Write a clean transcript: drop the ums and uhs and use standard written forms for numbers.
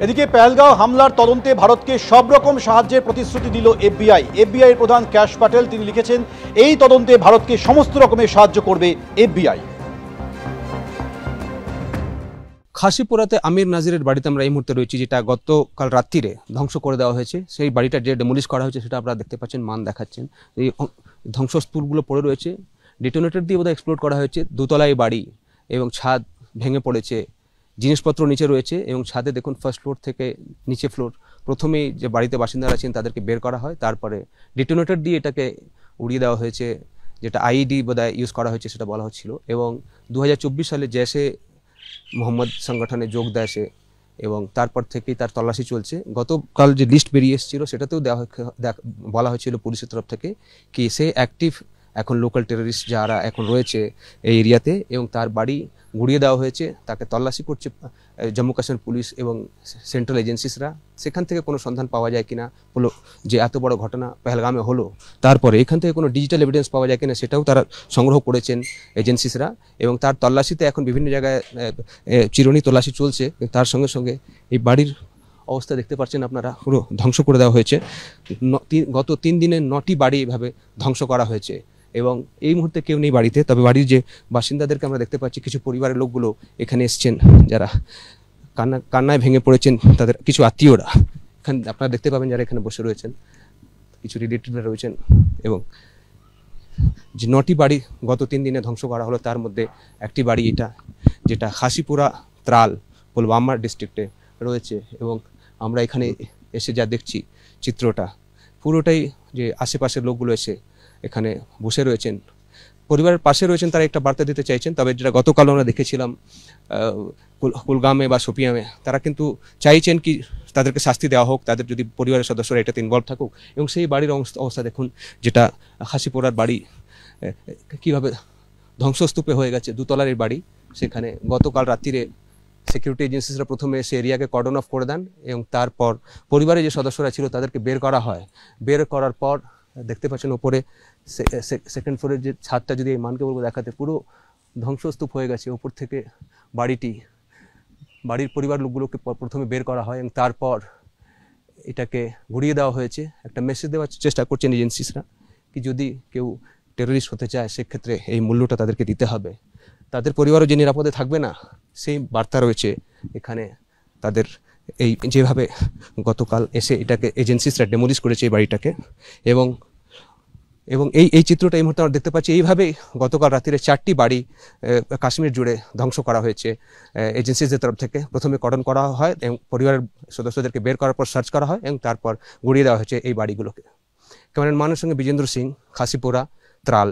এদিকে পেহেলগাঁও হামলার তদন্তে ভারতকে সব রকম সাহায্যের প্রতিশ্রুতি দিল এফবিআই। এফবিআই এর প্রধান ক্যাশ প্যাটেল তিনি লিখেছেন, এই তদন্তে ভারতকে সমস্ত রকমের সাহায্য করবে এফবিআই। খাসিপুরাতে আমির নাজিরের বাড়িতে আমরা এই মুহূর্তে রয়েছি, যেটা গতকাল রাত্রিরে ধ্বংস করে দেওয়া হয়েছে। সেই বাড়িটা যে ডেমোলিশ করা হয়েছে সেটা আপনারা দেখতে পাচ্ছেন, মান দেখাচ্ছেন। এই ধ্বংসস্তূপগুলো পড়ে রয়েছে, ডিটোনেটর দিয়ে বোধহয় এক্সপ্লোড করা হয়েছে। দোতলায় বাড়ি এবং ছাদ ভেঙে পড়েছে, জিনিসপত্র নিচে রয়েছে এবং ছাদে দেখুন ফার্স্ট ফ্লোর থেকে নিচে ফ্লোর। প্রথমেই যে বাড়িতে বাসিন্দারা আছেন তাদেরকে বের করা হয়, তারপরে ডিটোনেটর দিয়ে এটাকে উড়িয়ে দেওয়া হয়েছে, যেটা আইইডি বোধহয় ইউজ করা হয়েছে সেটা বলা হচ্ছিল। এবং 2024 সালে জেশে মোহাম্মদ সংগঠনে যোগ দেয় সে, এবং তারপর থেকেই তার তল্লাশি চলছে। গতকাল যে লিস্ট বেরিয়ে এসেছিল সেটাতেও বলা হয়েছিল পুলিশের তরফ থেকে কি সে অ্যাক্টিভ এখন লোকাল টেররিস্ট যারা এখন রয়েছে এই এরিয়াতে, এবং তার বাড়ি গুড়িয়ে দেওয়া হয়েছে। তাকে তল্লাশি করছে জম্মু কাশ্মীর পুলিশ এবং সেন্ট্রাল এজেন্সিসরা। সেখান থেকে কোনো সন্ধান পাওয়া যায় কিনা, হলো যে এত বড় ঘটনা পেহেলগামে হলো, তারপরে এখান থেকে কোনো ডিজিটাল এভিডেন্স পাওয়া যায় কিনা সেটাও তারা সংগ্রহ করেছেন এজেন্সিসরা। এবং তার তল্লাশিতে এখন বিভিন্ন জায়গায় চিরুনি তল্লাশি চলছে। তার সঙ্গে সঙ্গে এই বাড়ির অবস্থা দেখতে পাচ্ছেন আপনারা, পুরো ধ্বংস করে দেওয়া হয়েছে। গত 3 দিনে 9টি বাড়ি এভাবে ধ্বংস করা হয়েছে এবং এই মুহূর্তে কেউ নেই বাড়িতে। তবে বাড়ির যে বাসিন্দাদেরকে আমরা দেখতে পাচ্ছি, কিছু পরিবারের লোকগুলো এখানে এসছেন, যারা কান্নায় ভেঙে পড়েছেন। তাদের কিছু আত্মীয়রা এখানে আপনারা দেখতে পাবেন, যারা এখানে বসে রয়েছেন, কিছু রিলেটিভরা রয়েছেন। এবং যে 9টি বাড়ি গত 3 দিনে ধ্বংস করা হলো, তার মধ্যে একটি বাড়ি এটা, যেটা খাসিপুরা ত্রাল পুলওয়ামা ডিস্ট্রিক্টে রয়েছে। এবং আমরা এখানে এসে যা দেখছি চিত্রটা, পুরোটাই যে আশেপাশের লোকগুলো এসে এখানে বসে রয়েছেন, পরিবারের পাশে রয়েছেন, তারা একটা বার্তা দিতে চাইছেন। তবে যেটা গতকাল আমরা দেখেছিলাম কুলগামে বা শোপিয়ামে, তারা কিন্তু চাইছেন কি তাদেরকে শাস্তি দেওয়া হোক, তাদের যদি পরিবারের সদস্যরা এটাতে ইনভলভ থাকুক। এবং সেই বাড়ির অবস্থা দেখুন, যেটা খাসিপুরার বাড়ি কীভাবে ধ্বংসস্তূপে হয়ে গেছে। দোতলার এই বাড়ি, সেখানে গতকাল রাত্রিরে সিকিউরিটি এজেন্সিসরা প্রথমে এসে এরিয়াকে কর্ডন অফ করে দেন এবং তারপর পরিবারের যে সদস্যরা ছিল তাদেরকে বের করা হয়। বের করার পর দেখতে পাচ্ছেন ওপরে সেকেন্ড ফ্লোরের যে ছাদটা, যদি এই মানকে বলবো দেখাতে, পুরো ধ্বংসস্তূপ হয়ে গেছে। ওপর থেকে বাড়ির পরিবার লোকগুলোকে প্রথমে বের করা হয় এবং তারপর এটাকে ঘুরিয়ে দেওয়া হয়েছে। একটা মেসেজ দেওয়ার চেষ্টা করছেন এজেন্সিসরা কি যদি কেউ টেররিস্ট হতে চায় সেক্ষেত্রে এই মূল্যটা তাদেরকে দিতে হবে। তাদের পরিবারও যে নিরাপদে থাকবে না, সেই বার্তা রয়েছে এখানে তাদের। এই যেভাবে গতকাল এসে এটাকে এজেন্সিসরা ডেমোলিশ করেছে এই বাড়িটাকে, এবং এই চিত্রটা এই মুহূর্তে আমরা দেখতে পাচ্ছি। এইভাবেই গতকাল রাত্রিরে 4টি বাড়ি কাশ্মীর জুড়ে ধ্বংস করা হয়েছে এজেন্সিসদের তরফ থেকে। প্রথমে কর্ডন করা হয় এবং পরিবারের সদস্যদেরকে বের করার পর সার্চ করা হয় এবং তারপর গুড়িয়ে দেওয়া হয়েছে এই বাড়িগুলোকে। ক্যামেরাম্যান মানের সঙ্গে বিজেন্দ্র সিং, খাসিপুরা, ত্রাল।